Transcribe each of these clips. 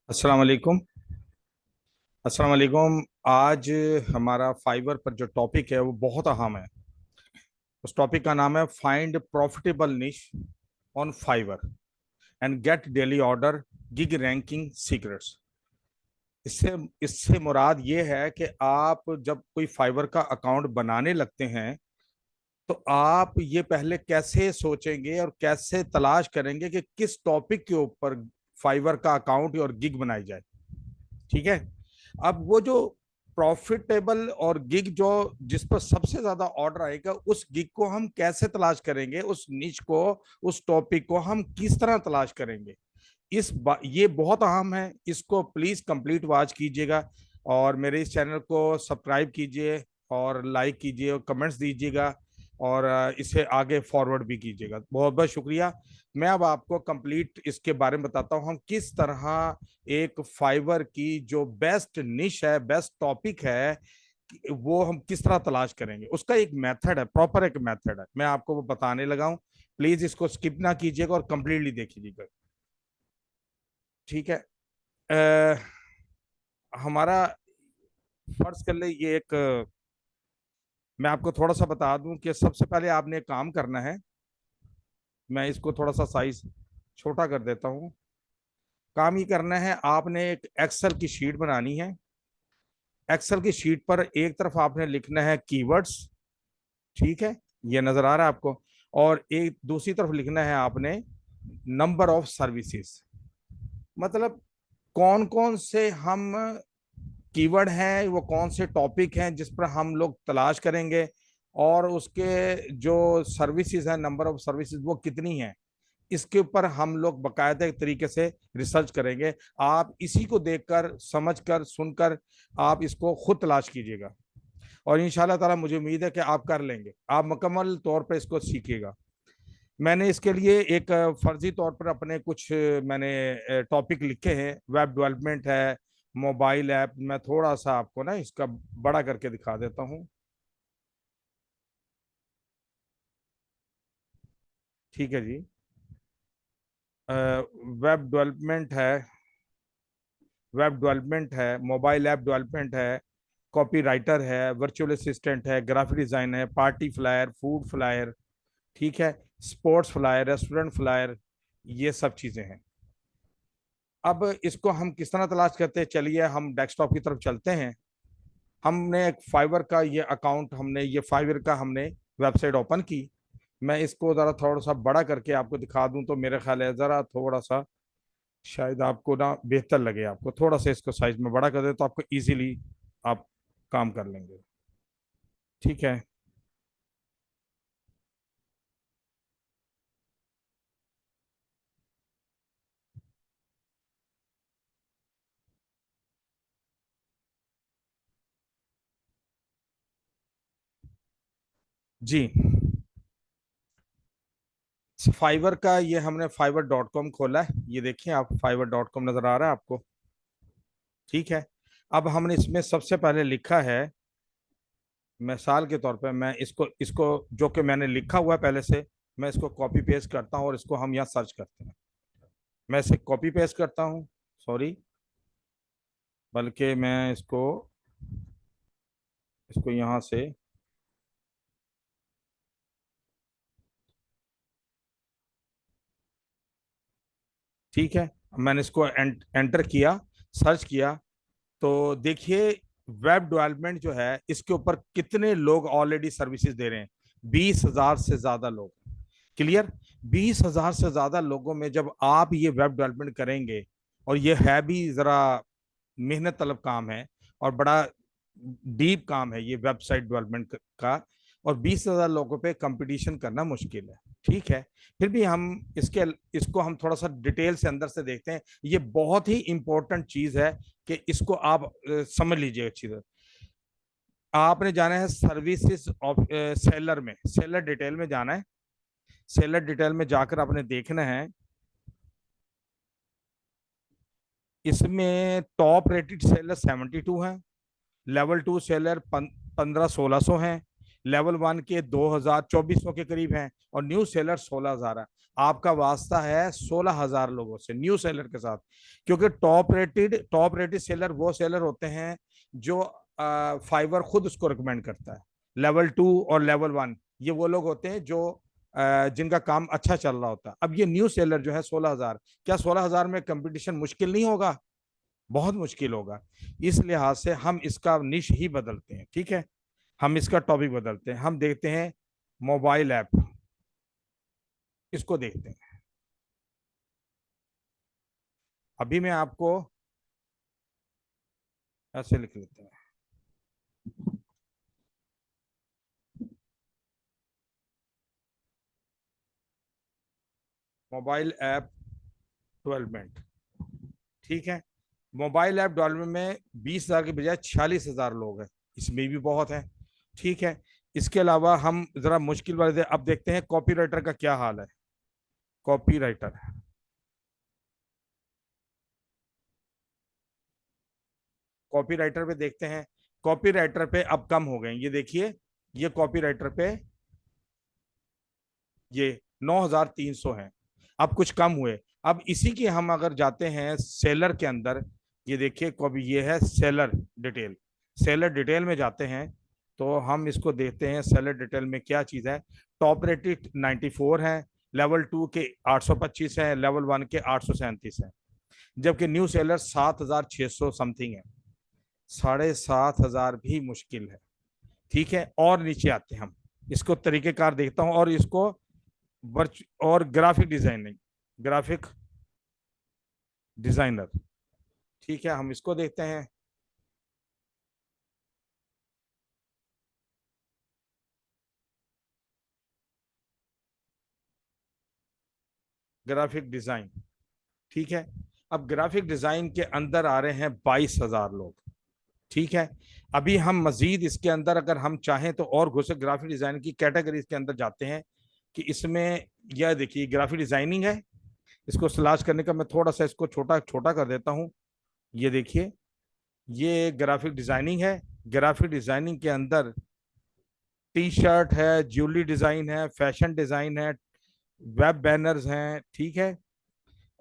अस्सलाम वालेकुम। अस्सलाम वालेकुम। आज हमारा फाइवर पर जो टॉपिक है वो बहुत अहम है। उस टॉपिक का नाम है फाइंड प्रॉफिटेबल निश on Fiverr and gate daily order gig ranking secrets. इससे इससे मुराद ये है कि आप जब कोई फाइवर का अकाउंट बनाने लगते हैं तो आप ये पहले कैसे सोचेंगे और कैसे तलाश करेंगे कि किस टॉपिक के ऊपर फाइवर का अकाउंट और गिग बनाई जाए। ठीक है। अब वो जो प्रॉफिटेबल और गिग जो जिस पर सबसे ज्यादा ऑर्डर आएगा उस गिग को हम कैसे तलाश करेंगे, उस निच को, उस टॉपिक को हम किस तरह तलाश करेंगे। ये बहुत अहम है, इसको प्लीज कंप्लीट वॉच कीजिएगा और मेरे इस चैनल को सब्सक्राइब कीजिए और लाइक कीजिए और कमेंट्स दीजिएगा और इसे आगे फॉरवर्ड भी कीजिएगा। बहुत बहुत शुक्रिया। मैं अब आपको कंप्लीट इसके बारे में बताता हूँ हम किस तरह एक फाइवर की जो बेस्ट निश है, बेस्ट टॉपिक है, वो हम किस तरह तलाश करेंगे। उसका एक मेथड है, प्रॉपर एक मेथड है, मैं आपको वो बताने लगा हूँ। प्लीज इसको स्किप ना कीजिएगा और कंप्लीटली देखिएगा। ठीक है। अ, हमारा फर्ज कर ले ये एक मैं आपको थोड़ा सा बता दूं कि सबसे पहले आपने एक काम करना है। मैं इसको थोड़ा सा साइज छोटा कर देता हूँ। काम ये करना है, आपने एक एक्सेल की शीट बनानी है। एक्सेल की शीट पर एक तरफ आपने लिखना है कीवर्ड्स। ठीक है, ये नजर आ रहा है आपको। और एक दूसरी तरफ लिखना है आपने नंबर ऑफ सर्विसेज। मतलब कौन कौन से हम कीवर्ड हैं, वो कौन से टॉपिक हैं जिस पर हम लोग तलाश करेंगे, और उसके जो सर्विसेज हैं, नंबर ऑफ सर्विसेज वो कितनी हैं, इसके ऊपर हम लोग बाकायदा तरीके से रिसर्च करेंगे। आप इसी को देखकर, समझकर, सुनकर आप इसको खुद तलाश कीजिएगा और इंशाल्लाह ताला मुझे उम्मीद है कि आप कर लेंगे, आप मुकम्मल तौर पर इसको सीखिएगा। मैंने इसके लिए एक फर्जी तौर पर अपने कुछ मैंने टॉपिक लिखे हैं। वेब डेवलपमेंट है, मोबाइल ऐप। मैं थोड़ा सा आपको ना इसका बड़ा करके दिखा देता हूँ। ठीक है जी। वेब डेवलपमेंट है, वेब डेवलपमेंट है, मोबाइल ऐप डेवलपमेंट है, कॉपी राइटर है, वर्चुअल असिस्टेंट है, ग्राफिक डिजाइन है, पार्टी फ्लायर, फूड फ्लायर, ठीक है, स्पोर्ट्स फ्लायर, रेस्टोरेंट फ्लायर, ये सब चीजें हैं। अब इसको हम किस तरह तलाश करते हैं, चलिए हम डेस्कटॉप की तरफ चलते हैं। हमने एक फाइवर का ये अकाउंट, हमने ये फाइवर का हमने वेबसाइट ओपन की। मैं इसको ज़रा थोड़ा सा बड़ा करके आपको दिखा दूं तो मेरा ख्याल है ज़रा थोड़ा सा शायद आपको ना बेहतर लगे। आपको थोड़ा सा इसको साइज में बड़ा कर दे तो आपको इजीली आप काम कर लेंगे। ठीक है जी। फाइवर का ये हमने fiverr.com खोला है। ये देखिए आप, fiverr.com नजर आ रहा है आपको। ठीक है। अब हमने इसमें सबसे पहले लिखा है, मिसाल के तौर पे मैं इसको इसको जो कि मैंने लिखा हुआ है पहले से, मैं इसको कॉपी पेस्ट करता हूँ और इसको हम यहाँ सर्च करते हैं। मैं इसे कॉपी पेस्ट करता हूँ, सॉरी, बल्कि मैं इसको इसको यहाँ से, ठीक है, मैंने इसको एंटर किया, सर्च किया। तो देखिए वेब डेवलपमेंट जो है इसके ऊपर कितने लोग ऑलरेडी सर्विसेज दे रहे हैं। 20,000 से ज्यादा लोग। क्लियर। 20,000 से ज्यादा लोगों में जब आप ये वेब डेवलपमेंट करेंगे, और ये है भी जरा मेहनत तलब काम है और बड़ा डीप काम है ये वेबसाइट डेवलपमेंट का, और 20,000 लोगों पे कंपटीशन करना मुश्किल है। ठीक है। फिर भी हम इसके इसको हम थोड़ा सा डिटेल से अंदर से देखते हैं। ये बहुत ही इंपॉर्टेंट चीज है कि इसको आप समझ लीजिए अच्छी तरह। आपने जाना है सर्विसेज ऑफ सेलर में, सेलर डिटेल में जाना है। सेलर डिटेल में जाकर आपने देखना है, इसमें टॉप रेटेड सेलर 72 हैं, लेवल 2 सेलर 1500-1600 हैं, लेवल वन के 2,000 2400 के करीब हैं, और न्यू सेलर 16,000 है। आपका वास्ता है 16,000 लोगों से न्यू सेलर के साथ, क्योंकि टॉप रेटेड सेलर वो सेलर होते हैं जो फाइवर खुद उसको रिकमेंड करता है। लेवल टू और लेवल वन ये वो लोग होते हैं जो जिनका काम अच्छा चल रहा होता है। अब ये न्यू सेलर जो है 16,000, क्या 16,000 में कंपटीशन मुश्किल नहीं होगा? बहुत मुश्किल होगा। इस लिहाज से हम इसका निश ही बदलते हैं, ठीक है। हम इसका टॉपिक बदलते हैं, हम देखते हैं मोबाइल ऐप, इसको देखते हैं। अभी मैं आपको ऐसे लिख लेते हैं, मोबाइल ऐप डेवलपमेंट, ठीक है। मोबाइल ऐप डेवलपमेंट में 20,000 के बजाय 46,000 लोग हैं, इसमें भी बहुत है, ठीक है। इसके अलावा हम जरा मुश्किल वाले अब देखते हैं कॉपीराइटर का क्या हाल है। कॉपीराइटर, कॉपीराइटर पे देखते हैं। कॉपीराइटर पे अब कम हो गए, ये देखिए, ये कॉपीराइटर पे ये 9,300 हैं, अब कुछ कम हुए। अब इसी के हम अगर जाते हैं सेलर के अंदर, ये देखिए कभी ये है सेलर डिटेल, सेलर डिटेल में जाते हैं तो हम इसको देखते हैं सेलर डिटेल में क्या चीज़ है। टॉप रेटेड 94 है, लेवल टू के 825 है, लेवल वन के 837 है, जबकि न्यू सेलर 7,600 समथिंग है। 7,500 भी मुश्किल है, ठीक है। और नीचे आते हैं हम, इसको तरीकेकार देखता हूं, और इसको और ग्राफिक डिजाइनिंग, ग्राफिक डिजाइनर, ठीक है, हम इसको देखते हैं। ग्राफिक डिजाइन, ठीक है। अब ग्राफिक डिजाइन के अंदर आ रहे हैं 22,000 लोग, ठीक है। अभी हम मजीद इसके अंदर अगर हम चाहें तो और घुसे ग्राफिक डिजाइन की कैटेगरीज के अंदर जाते हैं कि इसमें, यह देखिए ग्राफिक डिजाइनिंग है। इसको स्लाश करने का मैं थोड़ा सा इसको छोटा छोटा कर देता हूँ। ये देखिए, ये ग्राफिक डिजाइनिंग है। ग्राफिक डिजाइनिंग के अंदर टी शर्ट है, ज्वेलरी डिजाइन है, फैशन डिजाइन है, वेब बैनर्स हैं, ठीक है।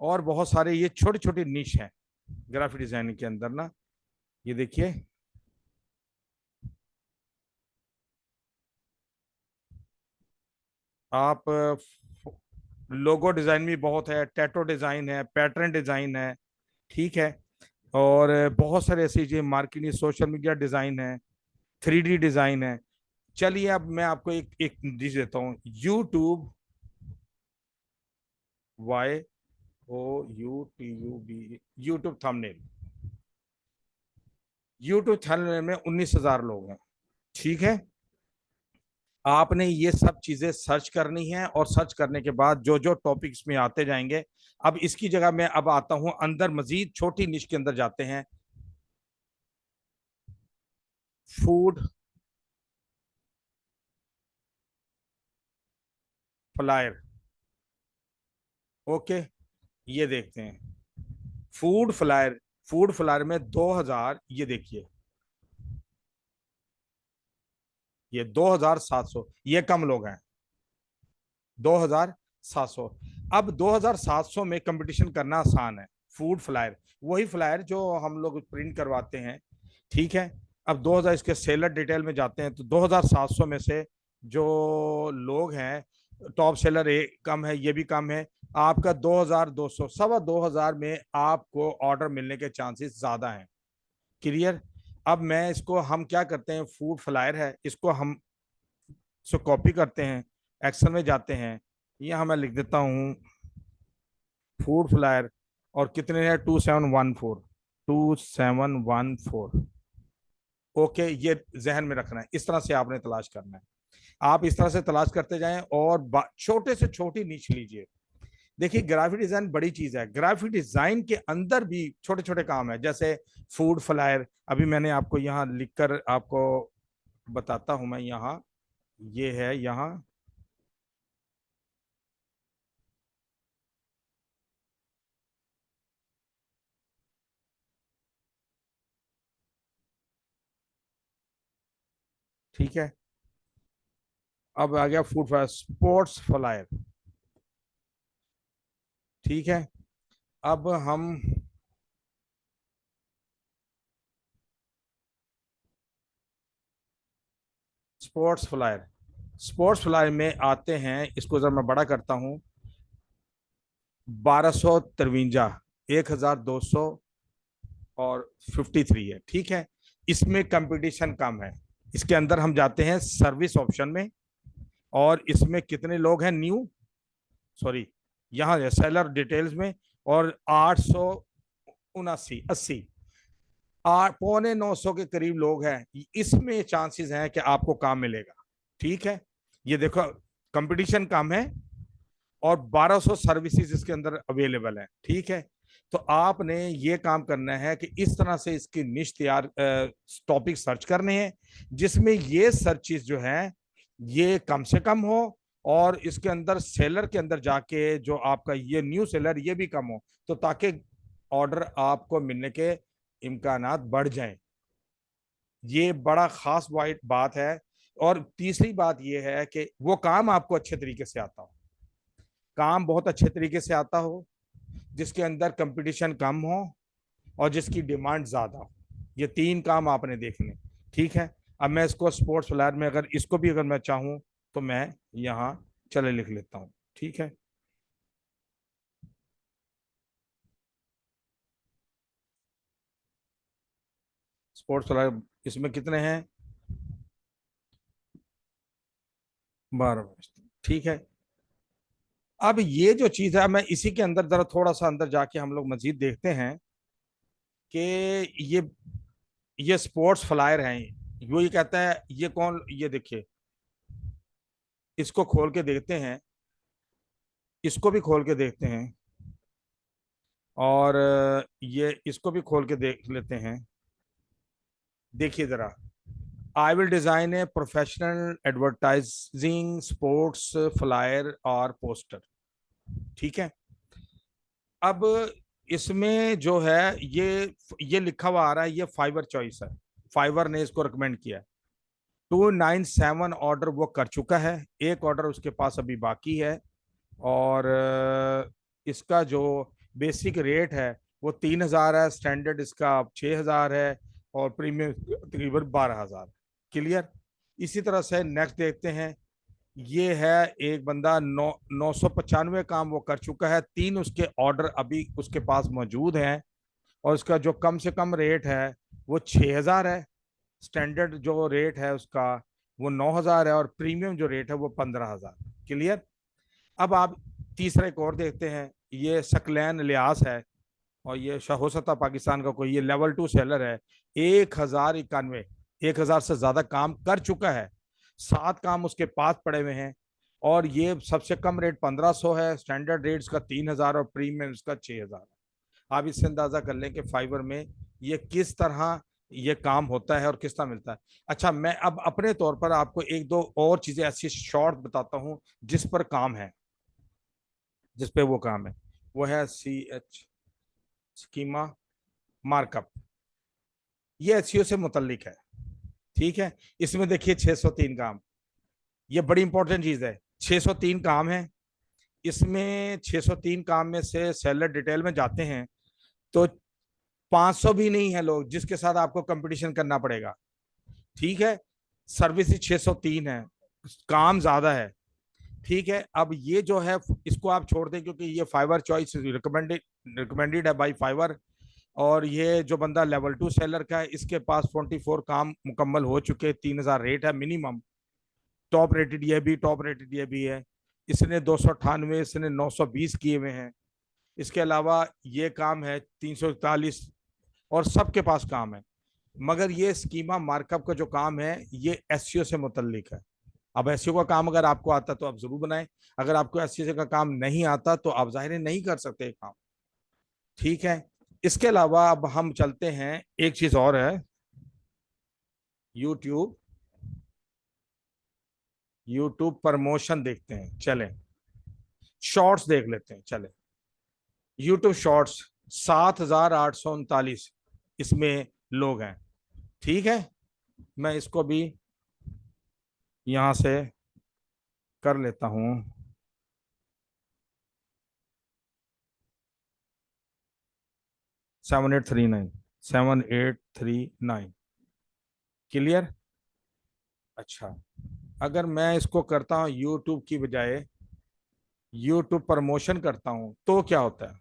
और बहुत सारे ये छोटे छोटे निश हैं ग्राफिक डिजाइनिंग के अंदर ना। ये देखिए, आप लोगो डिजाइन भी बहुत है, टैटो डिजाइन है, पैटर्न डिजाइन है, ठीक है। और बहुत सारे ऐसी चीजें, मार्केटिंग सोशल मीडिया डिजाइन है, 3D डिजाइन है। चलिए अब मैं आपको एक एक डिश देता हूँ, YouTube, YOUTUB, YouTube thumbnail. YouTube thumbnail में 19,000 लोग हैं, ठीक है। आपने ये सब चीजें सर्च करनी है, और सर्च करने के बाद जो जो टॉपिक्स में आते जाएंगे। अब इसकी जगह मैं अब आता हूं अंदर, मजीद छोटी निश के अंदर जाते हैं। फूड फ्लायर, ओके, ये देखते हैं फूड फ्लायर। फूड फ्लायर में 2,000, ये देखिए, ये 2,700, ये कम लोग हैं, 2,700। अब 2,700 में कंपटीशन करना आसान है। फूड फ्लायर, वही फ्लायर जो हम लोग प्रिंट करवाते हैं, ठीक है। अब 2,000, इसके सेलर डिटेल में जाते हैं तो 2,700 में से जो लोग हैं, टॉप सेलर एक कम है, ये भी कम है। आपका 2,200, 2,200 में आपको ऑर्डर मिलने के चांसेस ज्यादा हैं, क्लियर। अब मैं इसको, हम क्या करते हैं, फूड फ्लायर है, इसको हम इसको कॉपी करते हैं, एक्सेल में जाते हैं, यहाँ मैं लिख देता हूँ फूड फ्लायर, और कितने हैं, 2,714, 2,714, ओके। ये जहन में रखना है, इस तरह से आपने तलाश करना है। आप इस तरह से तलाश करते जाएं, और छोटे से छोटी नीच लीजिए। देखिए ग्राफिक डिजाइन बड़ी चीज है, ग्राफिक डिजाइन के अंदर भी छोटे छोटे काम है, जैसे फूड फ्लायर। अभी मैंने आपको यहाँ लिखकर आपको बताता हूं, मैं यहाँ, ये है यहाँ, ठीक है। अब आ गया फूड फ्लायर, स्पोर्ट्स फ्लायर। ठीक है, अब हम स्पोर्ट्स फ्लायर, स्पोर्ट्स फ्लायर में आते हैं, इसको जरा मैं बड़ा करता हूँ। 1253, 1200 और 53 है। ठीक है, इसमें कंपटीशन कम है। इसके अंदर हम जाते हैं सर्विस ऑप्शन में, और इसमें कितने लोग हैं न्यू, सॉरी, यहाँ है सेलर डिटेल्स में, और 879 80, 8 पौने 900 के करीब लोग हैं। इसमें चांसेस हैं कि आपको काम मिलेगा। ठीक है, ये देखो, कंपटीशन कम है और 1200 सर्विसेज इसके अंदर अवेलेबल है। ठीक है, तो आपने ये काम करना है कि इस तरह से इसकी निश तैयार, टॉपिक सर्च करने हैं जिसमें ये सर्चेस जो है ये कम से कम हो, और इसके अंदर सेलर के अंदर जाके जो आपका ये न्यू सेलर ये भी कम हो, तो ताकि ऑर्डर आपको मिलने के इम्कानात बढ़ जाएं। ये बड़ा खास वाइट बात है। और तीसरी बात यह है कि वो काम आपको अच्छे तरीके से आता हो, काम बहुत अच्छे तरीके से आता हो, जिसके अंदर कंपटीशन कम हो और जिसकी डिमांड ज्यादा हो। ये तीन काम आपने देखने। ठीक है, अब मैं इसको स्पोर्ट्स फ्लायर में अगर इसको भी अगर मैं चाहूँ तो मैं यहाँ चले लिख लेता हूँ। ठीक है, स्पोर्ट्स फ्लायर, इसमें कितने हैं, 12। ठीक है, अब ये जो चीज है मैं इसी के अंदर जरा थोड़ा सा अंदर जाके हम लोग मजीद देखते हैं कि ये स्पोर्ट्स फ्लायर हैं। वो ये कहता है ये कौन, ये देखिए, इसको खोल के देखते हैं, इसको भी खोल के देखते हैं, और ये इसको भी खोल के देख लेते हैं। देखिए जरा, आई will design a professional advertising sports flyer और पोस्टर। ठीक है, अब इसमें जो है ये लिखा हुआ आ रहा है, ये फाइवर चॉइस है, फाइवर ने इसको रिकमेंड किया है। 297 ऑर्डर वो कर चुका है, एक ऑर्डर उसके पास अभी बाकी है, और इसका जो बेसिक रेट है वो 3,000 है, स्टैंडर्ड इसका 6,000 है, और प्रीमियम तकरीबन 12,000। क्लियर। इसी तरह से नेक्स्ट देखते हैं, ये है एक बंदा 995 काम वो कर चुका है, 3 उसके ऑर्डर अभी उसके पास मौजूद हैं, और उसका जो कम से कम रेट है वो 6,000 है, स्टैंडर्ड जो रेट है उसका वो 9,000 है, और प्रीमियम जो रेट है वो 15,000। क्लियर। अब आप तीसरा एक और देखते हैं, ये सकलैन लियास है, और ये हो सकता पाकिस्तान का कोई, ये लेवल 2 सेलर है। 1,091, 1,000 से ज्यादा काम कर चुका है, 7 काम उसके पास पड़े हुए हैं, और ये सबसे कम रेट 1,500 है, स्टैंडर्ड रेट का 3,000 और प्रीमियम इसका 6,000। आप इससे अंदाजा कर लें कि फाइवर में ये किस तरह ये काम होता है और किस तरह मिलता है। अच्छा, मैं अब अपने तौर पर आपको एक दो और चीजें ऐसी शॉर्ट बताता हूं जिस पर काम है, जिस पे वो काम है। वो है CH, स्कीमा मार्कअप। ये एचसीओ से मुतल्लिक है। ठीक है, इसमें देखिए 603 काम, ये बड़ी इंपॉर्टेंट चीज है। 603 काम है, इसमें 603 काम में से सेलर डिटेल में जाते हैं तो 500 भी नहीं है लोग जिसके साथ आपको कंपटीशन करना पड़ेगा। ठीक है, सर्विस ही 603 है, काम ज्यादा है। ठीक है, अब ये जो है इसको आप छोड़ दें क्योंकि ये फाइवर चॉइस रिकमेंडेड रिकमेंडेड है बाई फाइवर। और ये जो बंदा लेवल 2 सेलर का है इसके पास 24 काम मुकम्मल हो चुके, 3,000 रेट है मिनिमम, टॉप रेटेड ये भी, टॉप रेटेड ये भी है। इसने 298, इसने 920 किए हुए हैं। इसके अलावा ये काम है 341, और सबके पास काम है। मगर ये स्कीमा मार्कअप का जो काम है ये एससीओ से मुतल्लिक है। अब एससीओ का काम अगर आपको आता तो आप जरूर बनाएं, अगर आपको एससीओ का काम नहीं आता तो आप जाहिर नहीं कर सकते काम। ठीक है, इसके अलावा अब हम चलते हैं, एक चीज और है, यूट्यूब, यूट्यूब प्रमोशन देखते हैं, चलें शॉर्ट्स देख लेते हैं, चलें यूट्यूब शॉर्ट्स। 7,839 इसमें लोग हैं। ठीक है, मैं इसको भी यहां से कर लेता हूँ। 7839, 7839। क्लियर। अच्छा, अगर मैं इसको करता हूँ यूट्यूब की बजाय यूट्यूब प्रमोशन करता हूँ तो क्या होता है?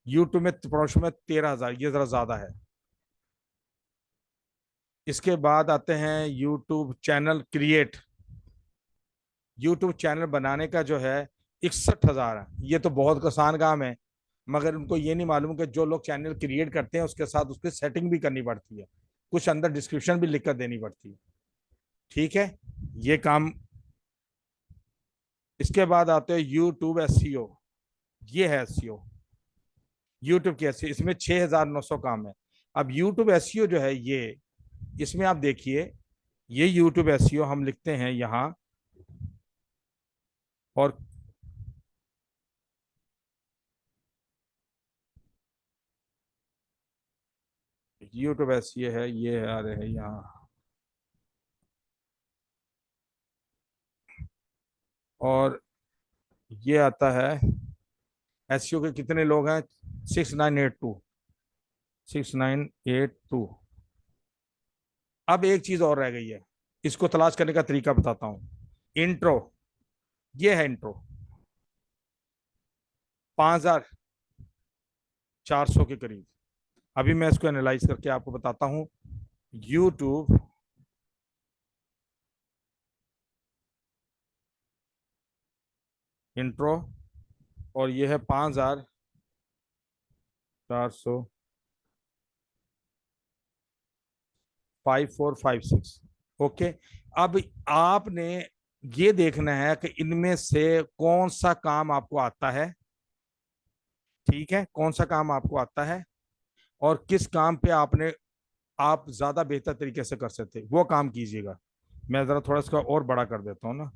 यूट्यूब में प्रमोशन में 13,000, ये जरा ज्यादा है। इसके बाद आते हैं YouTube channel create. YouTube channel बनाने का जो है 61,000 है। ये तो बहुत आसान काम है, मगर उनको ये नहीं मालूम कि जो लोग चैनल क्रिएट करते हैं उसके साथ उसकी सेटिंग भी करनी पड़ती है, कुछ अंदर डिस्क्रिप्शन भी लिख कर देनी पड़ती है। ठीक है, ये काम। इसके बाद आते हैं यूट्यूब एसईओ। ये है एसईओ, यूट्यूब की एसईओ। इसमें 6,900 काम है। अब यूट्यूब एसईओ जो है ये, इसमें आप देखिए, ये यूट्यूब एसईओ हम लिखते हैं यहाँ। और यूट्यूब एसईओ है, ये आ रहे हैं यहाँ। और ये आता है एसईओ के कितने लोग हैं? 6982, 6982। अब एक चीज और रह गई है, इसको तलाश करने का तरीका बताता हूँ। इंट्रो, ये है इंट्रो, 5,400 के करीब। अभी मैं इसको एनालाइज करके आपको बताता हूँ। यूट्यूब इंट्रो, और ये है 5,400, 5456। ओके। अब आपने ये देखना है कि इनमें से कौन सा काम आपको आता है। ठीक है, कौन सा काम आपको आता है और किस काम पे आप ज्यादा बेहतर तरीके से कर सकते, वो काम कीजिएगा। मैं जरा थोड़ा इसका और बड़ा कर देता हूँ ना।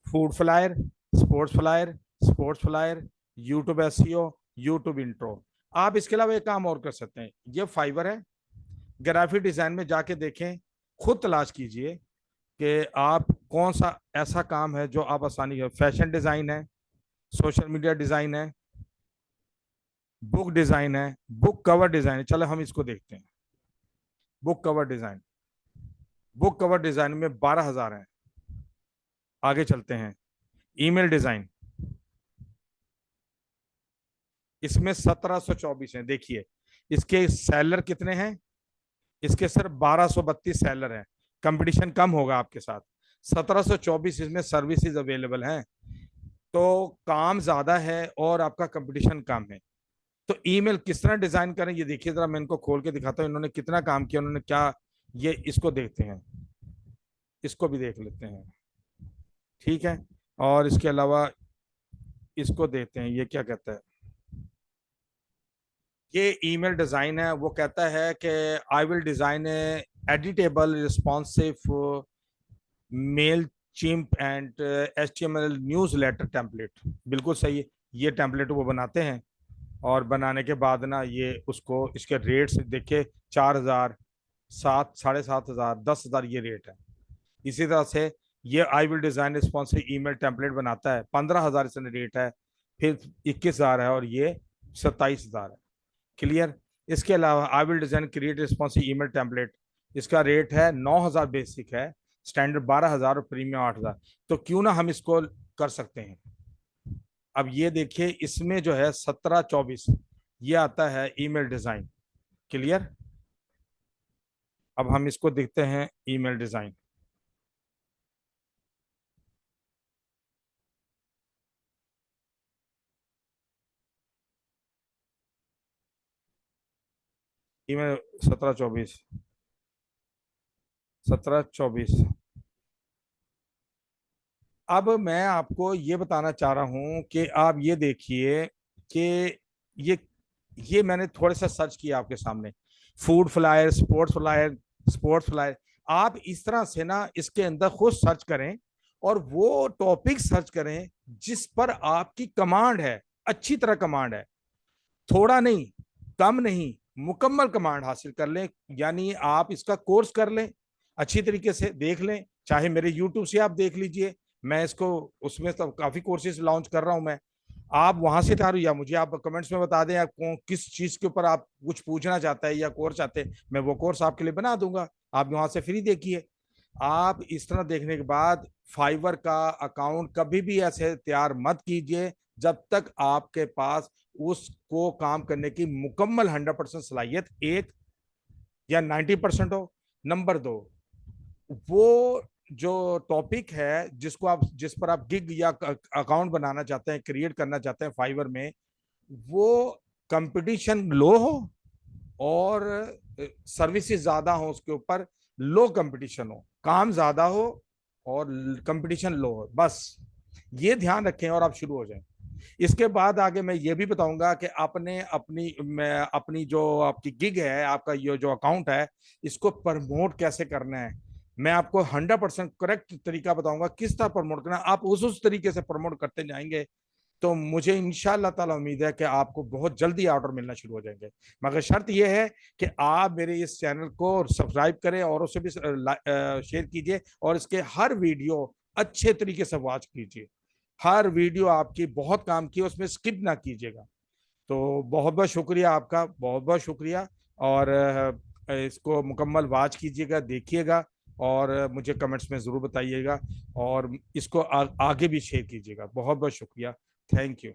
Food flyer, sports flyer, sports flyer, YouTube SEO, YouTube intro. आप इसके अलावा एक काम और कर सकते हैं, ये फाइवर है। ग्राफिक डिजाइन में जाके देखें, खुद तलाश कीजिए कि आप कौन सा ऐसा काम है जो आप आसानी है। फैशन डिजाइन है, सोशल मीडिया डिजाइन है, बुक डिजाइन है, बुक कवर डिजाइन है। चलो हम इसको देखते हैं। Book cover design, book cover design में 12,000 है। आगे चलते हैं। ईमेल डिजाइन, इसमें 1724 है। देखिए, इसके सेलर कितने हैं? इसके सिर्फ 1232 सेलर हैं। कंपटीशन कम होगा आपके साथ। 1724 इसमें सर्विसेज अवेलेबल हैं, तो काम ज्यादा है और आपका कंपटीशन कम है। तो ईमेल किस तरह डिजाइन करें, ये देखिए जरा, मैं इनको खोल के दिखाता हूँ इन्होंने कितना काम किया, उन्होंने क्या। ये इसको देखते हैं, इसको भी देख लेते हैं। ठीक है, और इसके अलावा इसको देखते हैं, ये क्या कहता है। ये ईमेल डिजाइन है, वो कहता है कि I will design editable responsive Mailchimp and HTML newsletter template. बिल्कुल सही है, ये टेम्पलेट वो बनाते हैं। और बनाने के बाद ना ये उसको, इसके रेट्स देखे, 4,000, 7, 7,500, 10,000 ये रेट है। इसी तरह से ये आई will design responsive email template बनाता है, 15,000 इसमें रेट है। फिर 21,000 है, और ये 27,000 है। क्लियर। इसके अलावा आई will design create responsive email template, इसका रेट है 9,000, बेसिक है, स्टैंडर्ड 12,000 और प्रीमियम 8,000। तो क्यों ना हम इसको कर सकते हैं। अब ये देखिए, इसमें जो है 1724 ये आता है ईमेल डिजाइन। क्लियर। अब हम इसको देखते हैं, ईमेल डिजाइन। ईमेल 1724, 1724। अब मैं आपको ये बताना चाह रहा हूं कि आप ये देखिए कि ये ये मैंने थोड़ा सा सर्च किया आपके सामने। Food flyer, sports flyer, sports flyer. आप इस तरह से ना इसके अंदर खुद सर्च करें और वो टॉपिक सर्च करें जिस पर आपकी कमांड है, अच्छी तरह कमांड है। थोड़ा नहीं, कम नहीं, मुकम्मल कमांड हासिल कर लें। यानी आप इसका कोर्स कर लें, अच्छी तरीके से देख लें, चाहे मेरे यूट्यूब से आप देख लीजिए, मैं इसको उसमें तो काफी कोर्सेज लॉन्च कर रहा हूं मैं। आप वहां से तैयार या मुझे आप कमेंट्स में बता दें आप किस चीज के ऊपर आप कुछ पूछना चाहते हैं या कोर्स चाहते हैं, मैं वो कोर्स आपके लिए बना दूंगा। आप वहां से फ्री देखिए। आप इस तरह देखने के बाद फाइवर का अकाउंट कभी भी ऐसे तैयार मत कीजिए जब तक आपके पास उसको काम करने की मुकम्मल 100% सलाहियत एक या 90% हो। नंबर दो, वो जो टॉपिक है जिसको आप जिस पर आप गिग या अकाउंट बनाना चाहते हैं, क्रिएट करना चाहते हैं फाइवर में, वो कंपटीशन लो हो और सर्विसेज ज्यादा हो उसके ऊपर, लो कंपटीशन हो, काम ज्यादा हो और कंपटीशन लो हो, बस ये ध्यान रखें और आप शुरू हो जाएं। इसके बाद आगे मैं ये भी बताऊंगा कि आपने अपनी मैं अपनी जो आपकी गिग है, आपका ये जो अकाउंट है, इसको प्रमोट कैसे करना है। मैं आपको 100% करेक्ट तरीका बताऊंगा किस तरह प्रमोट करना है। आप उस तरीके से प्रमोट करते जाएंगे तो मुझे इंशाल्लाह ताला उम्मीद है कि आपको बहुत जल्दी ऑर्डर मिलना शुरू हो जाएंगे। मगर शर्त यह है कि आप मेरे इस चैनल को सब्सक्राइब करें और उसे भी शेयर कीजिए और इसके हर वीडियो अच्छे तरीके से वॉच कीजिए। हर वीडियो आपकी बहुत काम की, उसमें स्किप ना कीजिएगा। तो बहुत बहुत शुक्रिया आपका, बहुत बहुत शुक्रिया। और इसको मुकम्मल वॉच कीजिएगा, देखिएगा और मुझे कमेंट्स में ज़रूर बताइएगा और इसको आगे भी शेयर कीजिएगा। बहुत बहुत शुक्रिया। Thank you.